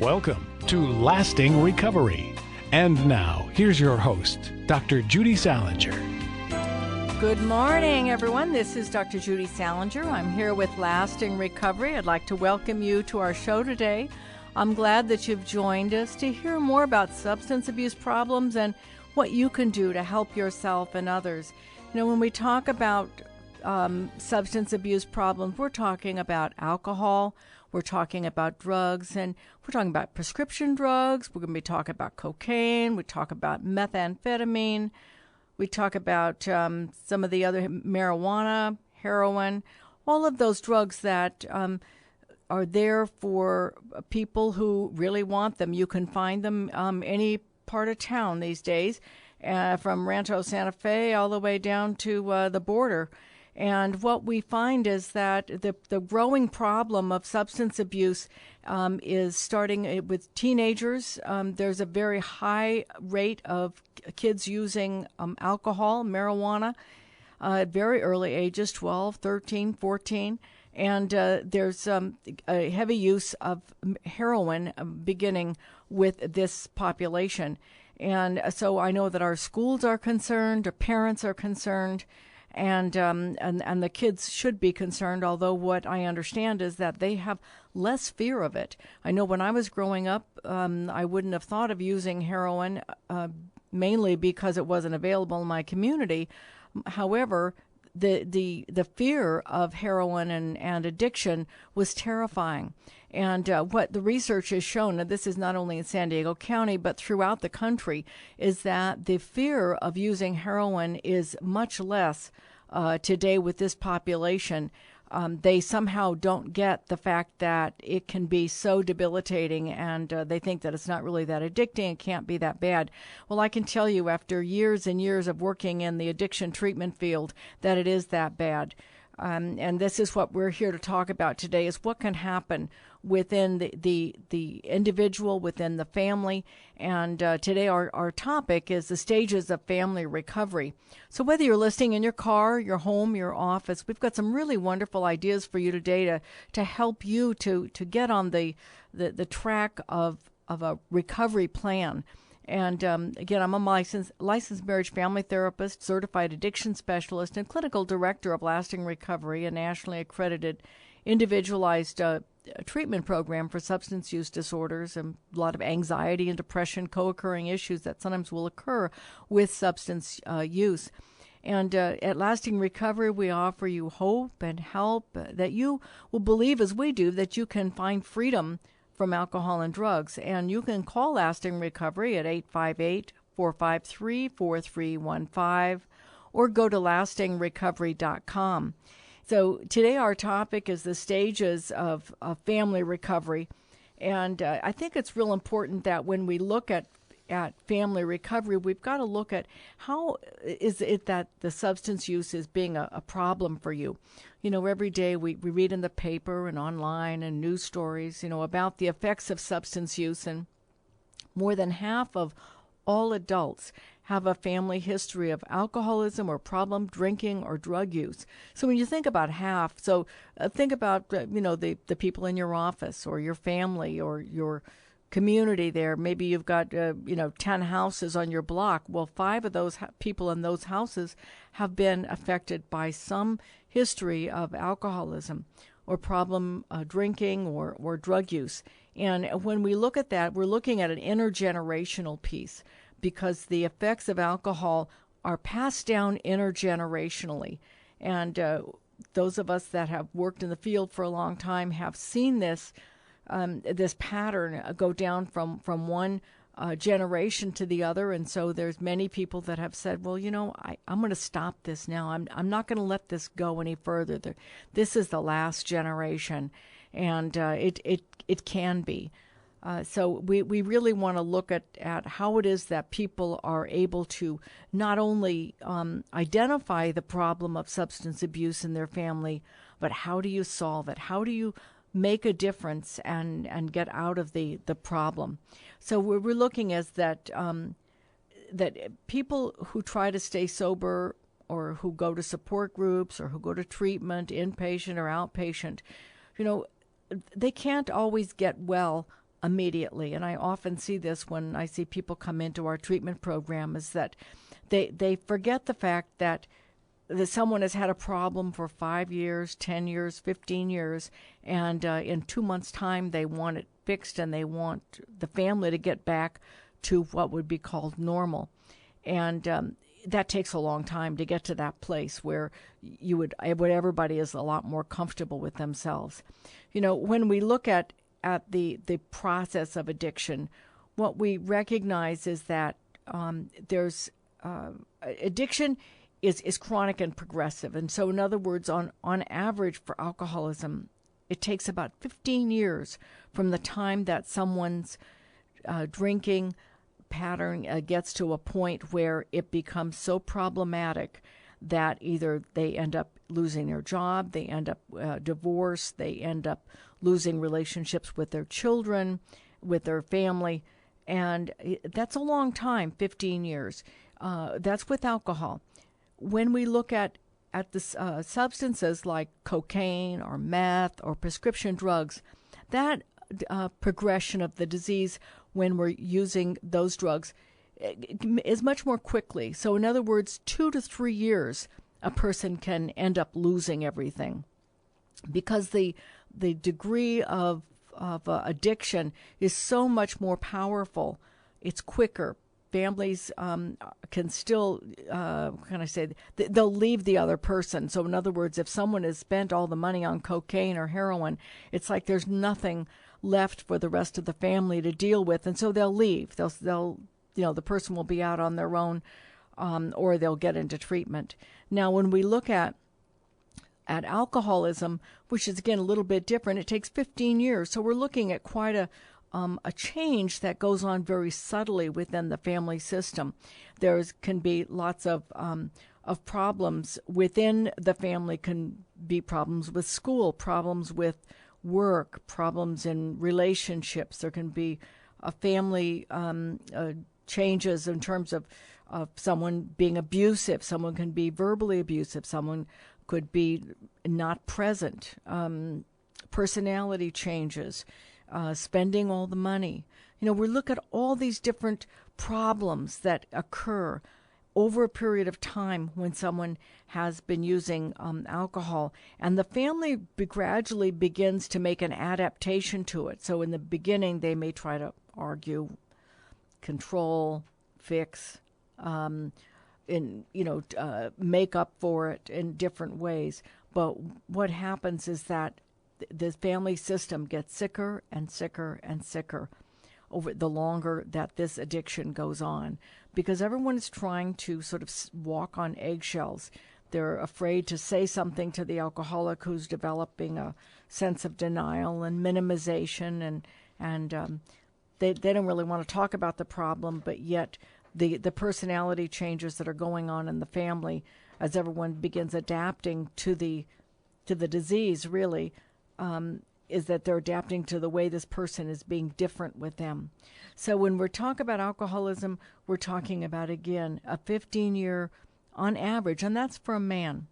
Welcome to Lasting Recovery. And now, here's your host, Dr. Judy Saalinger. Good morning, everyone. This is Dr. Judy Saalinger. I'm here with Lasting Recovery. I'd like to welcome you to our show today. I'm glad that you've joined us to hear more about substance abuse problems and what you can do to help yourself and others. You know, when we talk about substance abuse problems, we're talking about alcohol, we're talking about drugs, and we're talking about prescription drugs. We're going to be talking about cocaine. We talk about methamphetamine. We talk about some of the other marijuana, heroin, all of those drugs that are there for people who really want them. You can find them any part of town these days, from Rancho Santa Fe all the way down to the border. And what we find is that the growing problem of substance abuse is starting with teenagers. There's a very high rate of kids using alcohol, marijuana, at very early ages, 12, 13, 14. And there's a heavy use of heroin beginning with this population. And so I know that our schools are concerned, our parents are concerned, and the kids should be concerned, although what I understand is that they have less fear of it. I know when I was growing up, I wouldn't have thought of using heroin, mainly because it wasn't available in my community. However, the fear of heroin and addiction was terrifying. And what the research has shown, and this is not only in San Diego County, but throughout the country, is that the fear of using heroin is much less today with this population. They somehow don't get the fact that it can be so debilitating, and they think that it's not really that addicting, it can't be that bad. Well, I can tell you after years and years of working in the addiction treatment field that it is that bad. And this is what we're here to talk about today, is what can happen within the individual, within the family. And today our topic is the stages of family recovery. So whether you're listening in your car, your home, your office, we've got some really wonderful ideas for you today to help you to get on the track of a recovery plan. And again, I'm a licensed marriage family therapist, certified addiction specialist, and clinical director of Lasting Recovery, a nationally accredited individualized treatment program for substance use disorders and a lot of anxiety and depression, co-occurring issues that sometimes will occur with substance use. And at Lasting Recovery, we offer you hope and help that you will believe, as we do, that you can find freedom from alcohol and drugs. And you can call Lasting Recovery at 858-453-4315 or go to lastingrecovery.com. So today our topic is the stages of family recovery. And I think it's real important that when we look at family recovery, we've got to look at how is it that the substance use is being a problem for you. You know, every day we read in the paper and online and news stories, about the effects of substance use, and more than half of all adults have a family history of alcoholism or problem drinking or drug use. So when you think about half, think about, the people in your office or your family or your community there. Maybe you've got, 10 houses on your block. Well, 5 of those people in those houses have been affected by some history of alcoholism or problem drinking or drug use. And when we look at that, we're looking at an intergenerational piece, because the effects of alcohol are passed down intergenerationally. And those of us that have worked in the field for a long time have seen this pattern go down from one generation to the other. And so there's many people that have said, well, I'm going to stop this now. I'm not going to let this go any further. This is the last generation, and it can be. So we really want to look at how it is that people are able to not only identify the problem of substance abuse in their family, but how do you solve it? How do you make a difference and get out of the problem? So we're looking as that people who try to stay sober, or who go to support groups, or who go to treatment, inpatient or outpatient, they can't always get well immediately. And I often see this when I see people come into our treatment program, is that they forget the fact that someone has had a problem for 5 years, 10 years, 15 years, and in 2 months' time they want it fixed, and they want the family to get back to what would be called normal. And that takes a long time to get to that place where everybody is a lot more comfortable with themselves. When we look at the process of addiction, what we recognize is that there's addiction is chronic and progressive. And so, in other words, on average for alcoholism, it takes about 15 years from the time that someone's drinking pattern gets to a point where it becomes so problematic that either they end up losing their job, they end up divorced, they end up losing relationships with their children, with their family. And that's a long time, 15 years. That's with alcohol. When we look at the substances like cocaine or meth or prescription drugs, that progression of the disease when we're using those drugs is much more quickly. So in other words, 2 to 3 years, a person can end up losing everything, because the degree of addiction is so much more powerful. It's quicker. Families can still, they'll leave the other person. So in other words, if someone has spent all the money on cocaine or heroin, it's like there's nothing left for the rest of the family to deal with, and so they'll leave. They'll the person will be out on their own, or they'll get into treatment. Now, when we look at alcoholism, which is again a little bit different, it takes 15 years. So we're looking at quite a change that goes on very subtly within the family system. There can be lots of problems within the family. Can be problems with school, problems with work, problems in relationships. There can be a family changes in terms of someone being abusive. Someone can be verbally abusive. Someone could be not present. Personality changes. Spending all the money. We look at all these different problems that occur over a period of time when someone has been using alcohol, and the family gradually begins to make an adaptation to it. So in the beginning, they may try to argue, control, fix, make up for it in different ways. But what happens is that the family system gets sicker and sicker and sicker over the longer that this addiction goes on, because everyone is trying to sort of walk on eggshells. They're afraid to say something to the alcoholic who's developing a sense of denial and minimization, and they don't really want to talk about the problem, but yet the personality changes that are going on in the family as everyone begins adapting to the disease really is that they're adapting to the way this person is being different with them. So when we're talking about alcoholism, we're talking about, again, a 15-year on average, and that's for a man.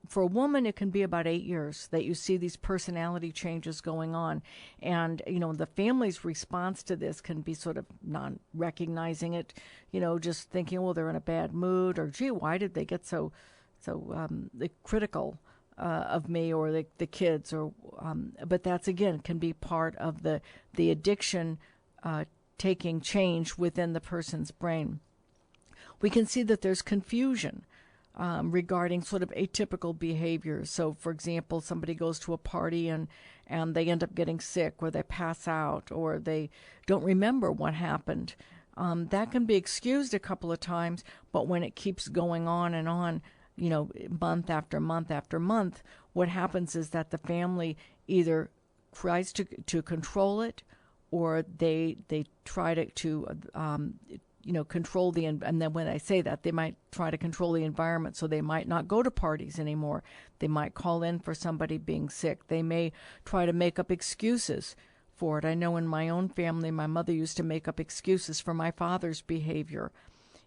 For a woman, it can be about 8 years that you see these personality changes going on. And, the family's response to this can be sort of non-recognizing it, just thinking, well, they're in a bad mood, or, gee, why did they get so critical of me or the kids, but that's again can be part of the addiction taking change within the person's brain. We can see that there's confusion regarding sort of atypical behaviors. So, for example, somebody goes to a party and they end up getting sick, or they pass out, or they don't remember what happened. That can be excused a couple of times, but when it keeps going on and on, month after month after month, what happens is that the family either tries to control it, or they try to control and then when I say that, they might try to control the environment, so they might not go to parties anymore. They might call in for somebody being sick. They may try to make up excuses for it. I know in my own family, my mother used to make up excuses for my father's behavior.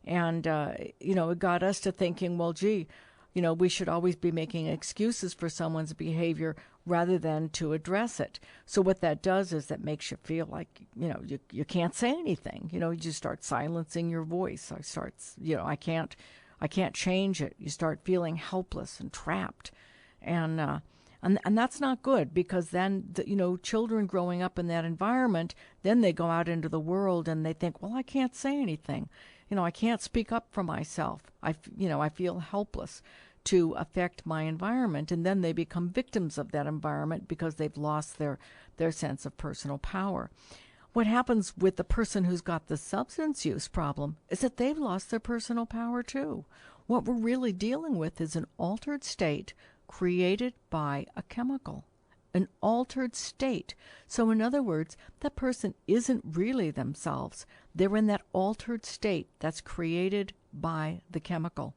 And, it got us to thinking, well, gee, we should always be making excuses for someone's behavior rather than to address it. So what that does is that makes you feel like, you can't say anything. You just start silencing your voice. I can't change it. You start feeling helpless and trapped. And that's not good, because then, children growing up in that environment, then they go out into the world and they think, well, I can't say anything. I can't speak up for myself. I feel helpless to affect my environment, and then they become victims of that environment because they've lost their sense of personal power. What happens with the person who's got the substance use problem is that they've lost their personal power too. What we're really dealing with is an altered state created by a chemical, an altered state. So in other words, that person isn't really themselves. They're in that altered state that's created by the chemical.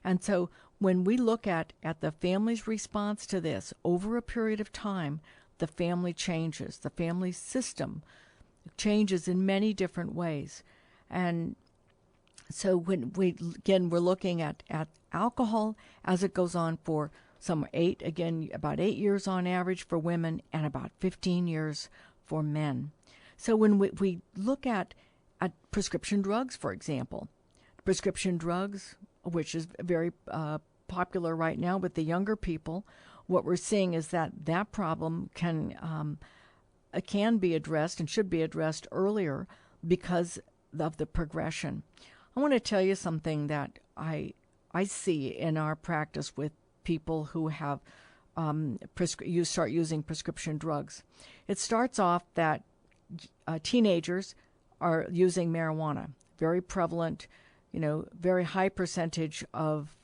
And so when we look at the family's response to this over a period of time, the family changes. The family system changes in many different ways. And so when we're looking at alcohol as it goes on for about 8 years on average for women and about 15 years for men. So when we look at prescription drugs, for example, prescription drugs, which is very popular right now with the younger people, what we're seeing is that problem can be addressed and should be addressed earlier because of the progression. I want to tell you something that I see in our practice with people who have you start using prescription drugs. It starts off that teenagers are using marijuana, very prevalent. Very high percentage of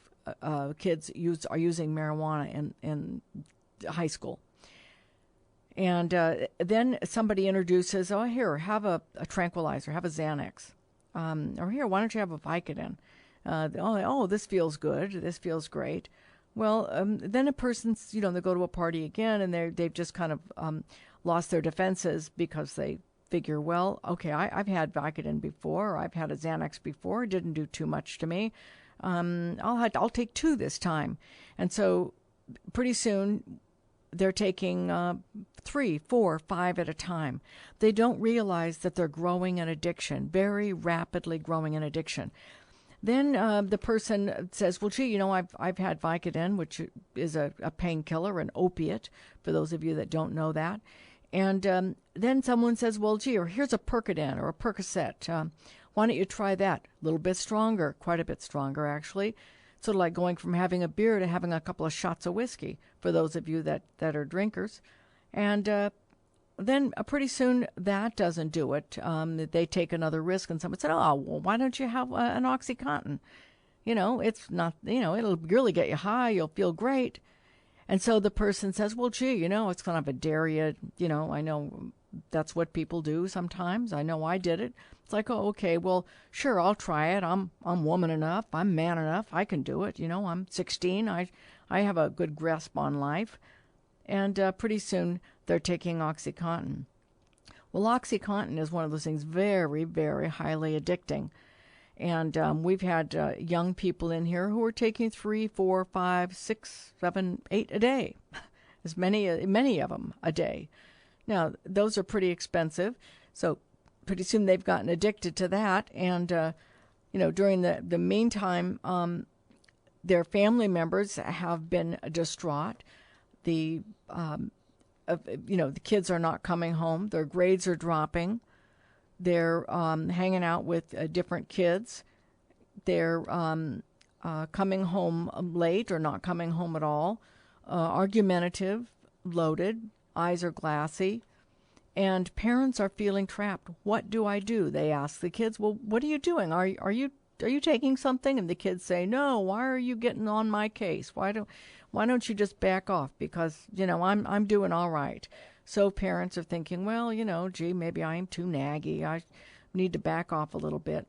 kids are using marijuana in high school. And then somebody introduces, oh, here, have a tranquilizer, have a Xanax. Or here, why don't you have a Vicodin? This feels good, this feels great. Well, then a person's, they go to a party again, and they've just kind of lost their defenses because they figure, well, okay, I've had Vicodin before, or I've had a Xanax before, it didn't do too much to me. I'll take 2 this time. And so pretty soon they're taking 3, 4, 5 at a time. They don't realize that they're growing an addiction, very rapidly growing an addiction. Then the person says, well, gee, I've had Vicodin, which is a painkiller, an opiate, for those of you that don't know that. And then someone says, well, gee, or here's a Percodan or a Percocet. Why don't you try that? A little bit stronger, quite a bit stronger, actually. Sort of like going from having a beer to having a couple of shots of whiskey, for those of you that are drinkers. And then pretty soon that doesn't do it. They take another risk, and someone said, oh, well, why don't you have an OxyContin? It's not, it'll really get you high. You'll feel great. And so the person says, well, gee, it's kind of a dairy, I know that's what people do sometimes. I know I did it. It's like, oh, okay, well, sure, I'll try it. I'm woman enough. I'm man enough. I can do it. I'm 16. I have a good grasp on life. And pretty soon they're taking OxyContin. Well, OxyContin is one of those things very, very highly addicting. And we've had young people in here who are taking 3, 4, 5, 6, 7, 8 a day, as many of them a day. Now, those are pretty expensive, so pretty soon they've gotten addicted to that. And during the meantime, their family members have been distraught. The kids are not coming home. Their grades are dropping. They're hanging out with different kids. They're coming home late or not coming home at all. Argumentative, loaded, eyes are glassy, and parents are feeling trapped. What do I do? They ask the kids, well, what are you doing? Are you taking something? And the kids say, no. Why are you getting on my case? Why don't you just back off? Because I'm doing all right. So parents are thinking, well, gee, maybe I'm too naggy. I need to back off a little bit.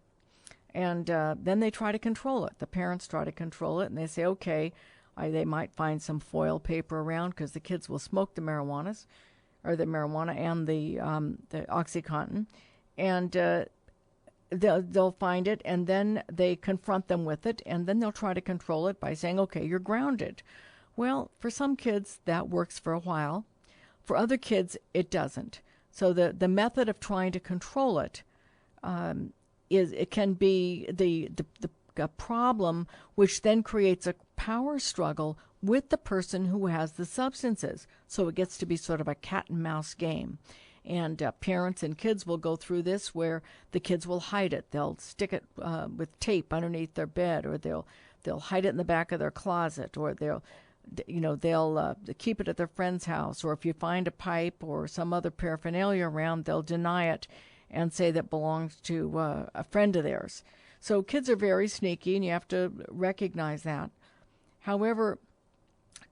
And then they try to control it. The parents try to control it, and they say, okay, they might find some foil paper around because the kids will smoke the marijuana and the OxyContin, and they'll find it, and then they confront them with it, and then they'll try to control it by saying, okay, you're grounded. Well, for some kids, that works for a while. For other kids, it doesn't. So the method of trying to control it it can be a problem, which then creates a power struggle with the person who has the substances. So it gets to be sort of a cat and mouse game. And parents and kids will go through this where the kids will hide it. They'll stick it with tape underneath their bed, or they'll hide it in the back of their closet, or they'll keep it at their friend's house, or if you find a pipe or some other paraphernalia around, they'll deny it and say that belongs to a friend of theirs. So kids are very sneaky, and you have to recognize that. However,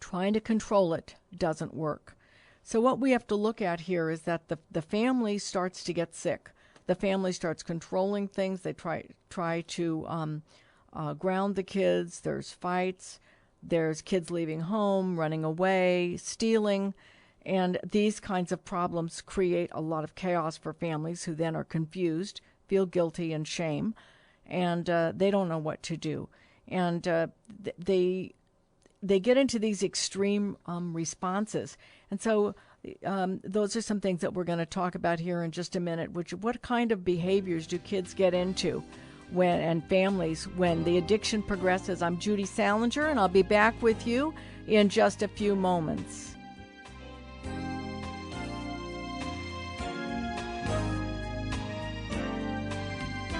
trying to control it doesn't work. So what we have to look at here is that the family starts to get sick. The family starts controlling things. They try to ground the kids. There's fights. There's kids leaving home, running away, stealing. And these kinds of problems create a lot of chaos for families who then are confused, feel guilty and shame, and they don't know what to do. And they get into these extreme responses. And so those are some things that we're going to talk about here in just a minute. What kind of behaviors do kids get into and families when the addiction progresses? I'm Judy Saalinger, and I'll be back with you in just a few moments.